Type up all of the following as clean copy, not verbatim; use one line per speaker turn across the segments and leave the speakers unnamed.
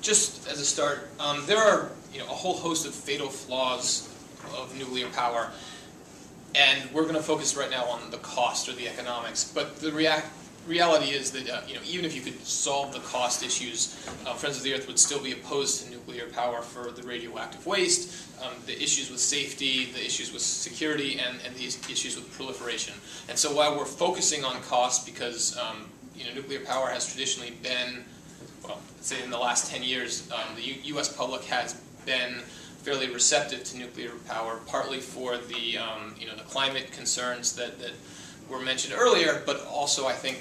just as a start, there are a whole host of fatal flaws of nuclear power, and we're going to focus right now on the cost or the economics. But the reality is that even if you could solve the cost issues, Friends of the Earth would still be opposed to nuclear power for the radioactive waste, the issues with safety, the issues with security, and the issues with proliferation. And so while we're focusing on cost, because nuclear power has traditionally been, well, let's say in the last 10 years, the U.S. public has been fairly receptive to nuclear power, partly for the the climate concerns that were mentioned earlier, but also I think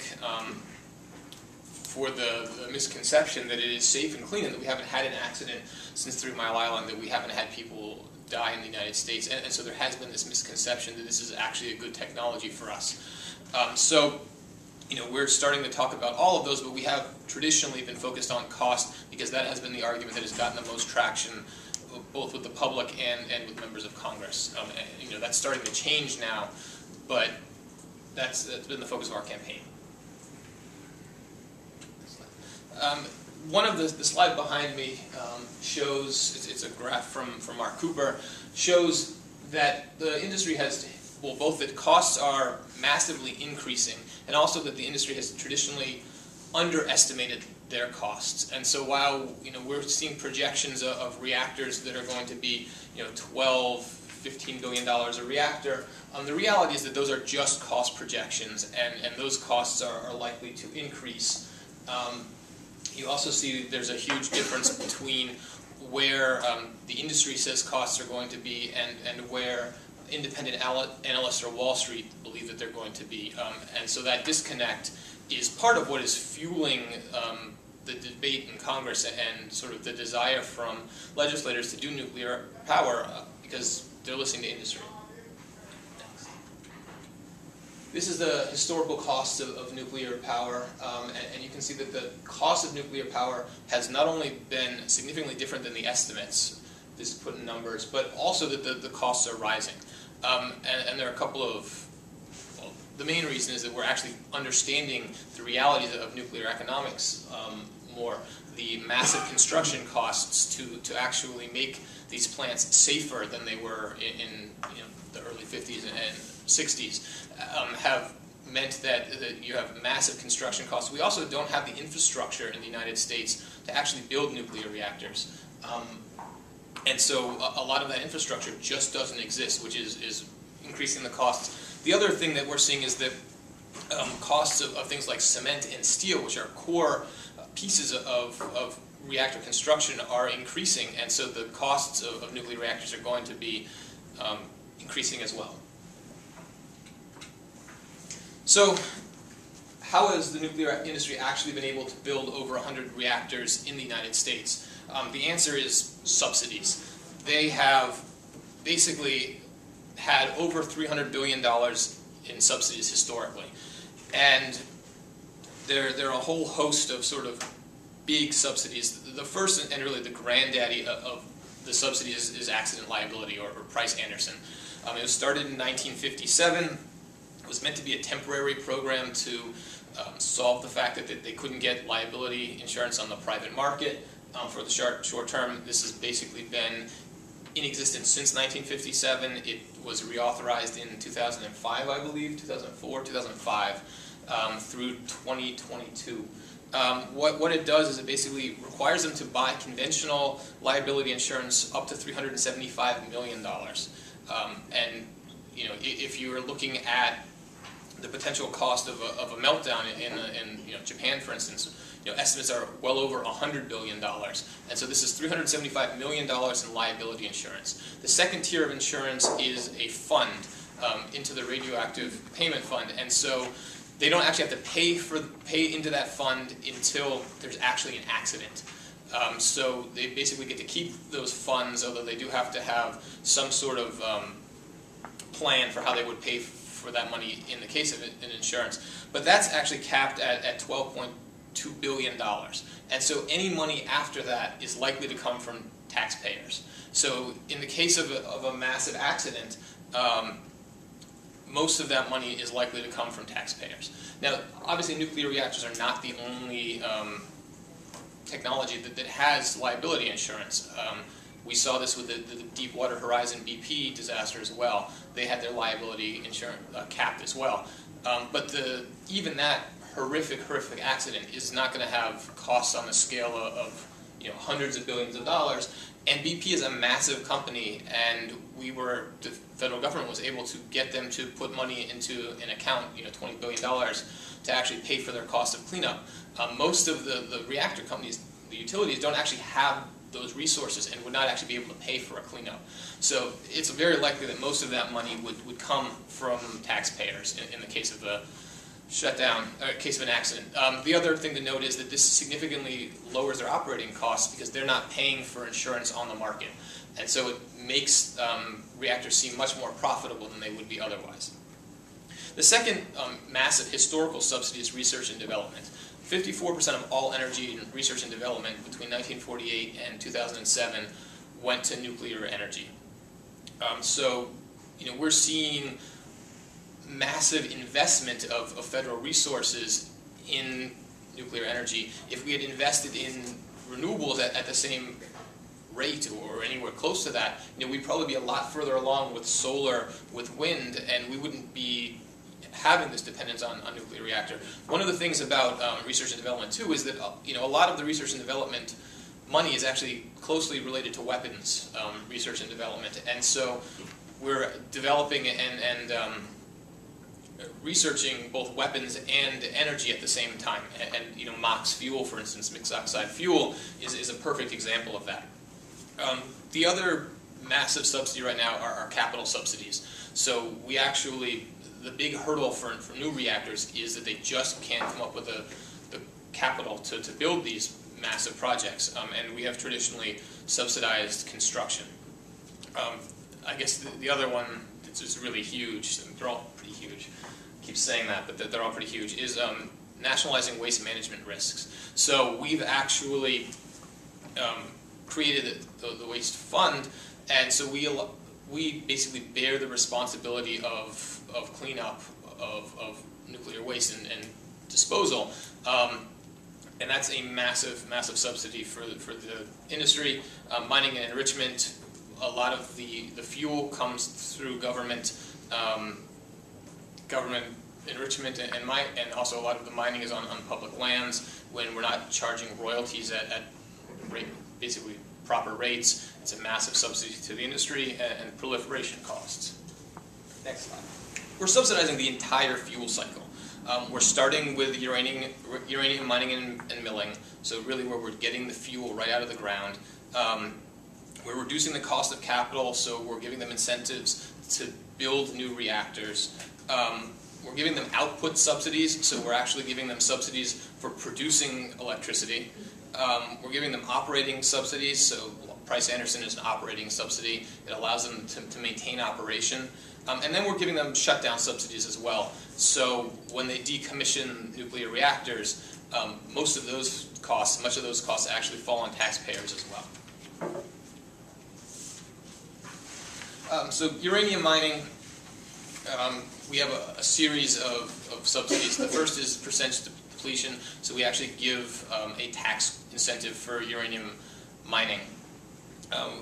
for the misconception that it is safe and clean and that we haven't had an accident since 3 Mile Island, that we haven't had people die in the United States, and so there has been this misconception that this is actually a good technology for us. We're starting to talk about all of those, but we have traditionally been focused on cost because that has been the argument that has gotten the most traction, both with the public and with members of Congress. That's starting to change now, but that's been the focus of our campaign. One of the slide behind me shows, it's a graph from Mark Cooper, shows that the industry has, well, both that costs are massively increasing and also that the industry has traditionally underestimated their costs. And so while we're seeing projections of reactors that are going to be $12, $15 billion a reactor, the reality is that those are just cost projections, and those costs are likely to increase. You also see there's a huge difference between where the industry says costs are going to be and where independent analysts or Wall Street believe that they're going to be. And so that disconnect is part of what is fueling the debate in Congress and sort of the desire from legislators to do nuclear power because they're listening to industry. This is the historical cost of nuclear power, and you can see that the cost of nuclear power has not only been significantly different than the estimates, this is put in numbers, but also that the costs are rising. And there are a couple of, well, the main reason is that we're actually understanding the realities of nuclear economics more. The massive construction costs to actually make these plants safer than they were in the early 50s and 60s have meant that you have massive construction costs. We also don't have the infrastructure in the United States to actually build nuclear reactors. And so a lot of that infrastructure just doesn't exist, which is increasing the costs. The other thing that we're seeing is that costs of things like cement and steel, which are core pieces of reactor construction, are increasing, and so the costs of nuclear reactors are going to be increasing as well. So how has the nuclear industry actually been able to build over 100 reactors in the United States? The answer is subsidies. They have basically had over $300 billion in subsidies historically. And there are a whole host of sort of big subsidies. The first and really the granddaddy of the subsidies is accident liability, or Price-Anderson. It was started in 1957. It was meant to be a temporary program to solve the fact that they couldn't get liability insurance on the private market for the short term. This has basically been in existence since 1957. It was reauthorized in 2005, I believe, 2004, 2005, through 2022. What it does is it basically requires them to buy conventional liability insurance up to $375 million. And if you are looking at the potential cost of a meltdown in Japan, for instance, estimates are well over $100 billion. And so this is $375 million in liability insurance. The second tier of insurance is a fund into the radioactive payment fund. And so they don't actually have to pay into that fund until there's actually an accident. So they basically get to keep those funds, although they do have to have some sort of plan for how they would pay for that money in the case of an insurance. But that's actually capped at $12.2 billion. And so any money after that is likely to come from taxpayers. So in the case of a massive accident, most of that money is likely to come from taxpayers. Now, obviously nuclear reactors are not the only technology that has liability insurance. We saw this with the Deepwater Horizon BP disaster as well. They had their liability insurance capped as well. But even that horrific accident is not going to have costs on the scale of hundreds of billions of dollars. And BP is a massive company, and the federal government was able to get them to put money into an account, $20 billion, to actually pay for their cost of cleanup. Most of the reactor companies, the utilities, don't actually have those resources and would not actually be able to pay for a cleanup. So it's very likely that most of that money would come from taxpayers in the case of a shutdown, or case of an accident. The other thing to note is that this significantly lowers their operating costs because they're not paying for insurance on the market. And so it makes reactors seem much more profitable than they would be otherwise. The second massive historical subsidy is research and development. 54% of all energy in research and development between 1948 and 2007 went to nuclear energy. So we're seeing massive investment of federal resources in nuclear energy. If we had invested in renewables at the same rate or anywhere close to that, we'd probably be a lot further along with solar, with wind, and we wouldn't be having this dependence on nuclear reactor. One of the things about research and development too is that a lot of the research and development money is actually closely related to weapons research and development, and so we're developing and researching both weapons and energy at the same time. And MOX fuel, for instance, mixed oxide fuel, is a perfect example of that. The other massive subsidy right now are capital subsidies. So the big hurdle for new reactors is that they just can't come up with the capital to build these massive projects. And we have traditionally subsidized construction. I guess the other one that's just really huge, they're all pretty huge, I keep saying that, but they're all pretty huge, is nationalizing waste management risks. So we've actually created the waste fund, and so we basically bear the responsibility of cleanup of nuclear waste and disposal, and that's a massive subsidy for the industry. Mining and enrichment, a lot of the fuel comes through government enrichment, and also a lot of the mining is on public lands when we're not charging royalties at basically proper rates. It's a massive subsidy to the industry and proliferation costs. Next slide. We're subsidizing the entire fuel cycle. We're starting with uranium mining and milling, so really where we're getting the fuel right out of the ground. We're reducing the cost of capital, so we're giving them incentives to build new reactors. We're giving them output subsidies, so we're actually giving them subsidies for producing electricity. We're giving them operating subsidies, so Price-Anderson is an operating subsidy. It allows them to maintain operation. And then we're giving them shutdown subsidies as well. So when they decommission nuclear reactors, much of those costs actually fall on taxpayers as well. So uranium mining, we have a series of subsidies. The first is percentage depletion, so we actually give a tax incentive for uranium mining.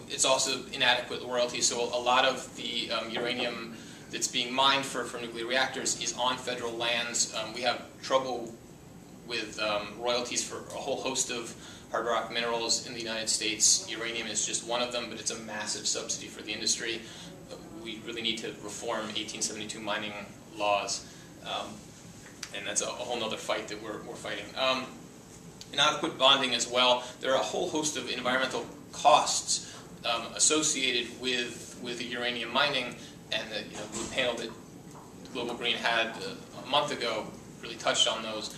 It's also inadequate royalties, so a lot of the uranium that's being mined for nuclear reactors is on federal lands. We have trouble with royalties for a whole host of hard rock minerals in the United States. Uranium is just one of them, but it's a massive subsidy for the industry. We really need to reform 1872 mining laws, and that's a whole other fight that we're fighting. Inadequate bonding as well. There are a whole host of environmental costs associated with the uranium mining, and the panel that Global Green had a month ago really touched on those.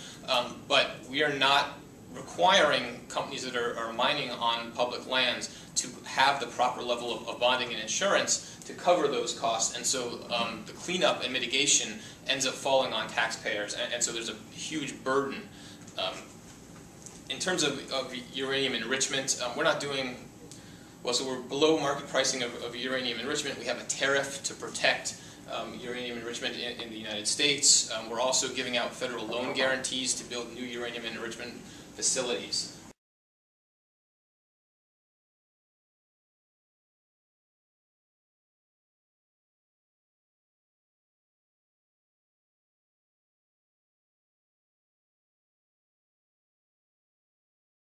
But we are not requiring companies that are mining on public lands to have the proper level of bonding and insurance to cover those costs, and so the cleanup and mitigation ends up falling on taxpayers, and so there's a huge burden. In terms of uranium enrichment, we're not doing well, so we're below market pricing of uranium enrichment. We have a tariff to protect uranium enrichment in the United States. We're also giving out federal loan guarantees to build new uranium enrichment facilities.